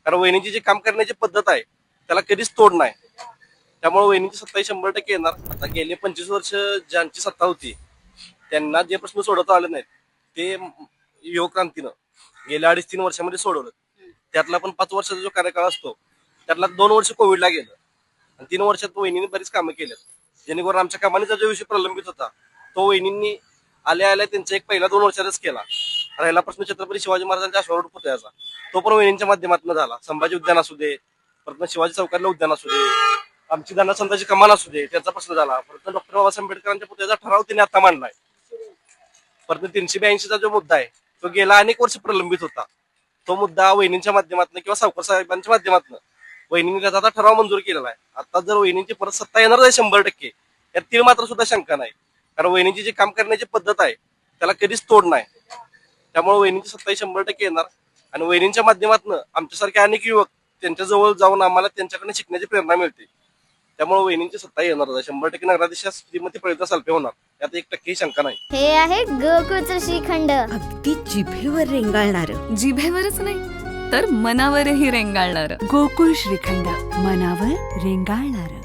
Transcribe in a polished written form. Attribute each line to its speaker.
Speaker 1: कारण वहिनीची जी काम करण्याची पद्धत आहे त्याला कधीच तोड नाही. त्यामुळे वहिनीची सत्ता 100% येणार. आता गेले 25 वर्ष ज्यांची सत्ता होती त्यांना जे प्रश्न सोडवता आले नाहीत ते युवक क्रांतीनं गेल्या 2.5-3 वर्षामध्ये सोडवलं. त्यातला पण 5 वर्षाचा जो कार्यकाळ असतो त्यातला 2 वर्ष कोविडला गेलं आणि 3 वर्षात वहिनीने बरीच कामं केली, जेणेकरून आमच्या कमानीचा जो विषय प्रलंबित होता तो वहिनींनी आल्या आल्या त्यांचा एक पहिला 2 वर्षातच केला. राहिला प्रश्न छत्रपती शिवाजी महाराजांच्या अश्वारूढ पुतळ्याचा, तो पण वहिनींच्या माध्यमातून झाला. संभाजी उद्यान असू दे, परत शिवाजी चौकातलं उद्यान असू दे, आमची दाना संतांची कमान असू दे, त्याचा प्रश्न झाला. परत डॉक्टर बाबासाहेब आंबेडकरांच्या पुतळ्याचा ठराव त्यांनी आता मांडलाय. परत 382चा जो मुद्दा आहे तो गेला अनेक वर्ष प्रलंबित होता. तो मुद्दा वहिनींच्या माध्यमातून किंवा सावकार साहेबांच्या माध्यमातून वहिनींनी त्याचा आता ठराव मंजूर केलेला आहे. आता जर वहिनींची परत सत्ता येणार आहे 100%, यात तीळ मात्र सुद्धा शंका नाही. कारण वहिनीची जी काम करण्याची पद्धत आहे त्याला कधीच तोड नाही. त्यामुळे वहिनीची सत्ता 100% येणार आणि वहिनींच्या माध्यमातून आमच्यासारखे अनेक युवक त्यांच्या जवळ जाऊन आम्हाला त्यांच्याकडे शिकण्याची प्रेरणा मिळते. त्यामुळे वहिनींची सत्ता येणार 100% नगराध्यक्ष श्रीमती प्रवीण सालपे होणार, यात 1% शंका नाही.
Speaker 2: हे आहे गोकुळचं श्रीखंड,
Speaker 3: अगदी जिभेवर रेंगाळणार.
Speaker 4: जिभेवरच नाही तर मनावरही रेंगाळणार.
Speaker 3: गोकुळ श्रीखंड, मनावर रेंगाळणार.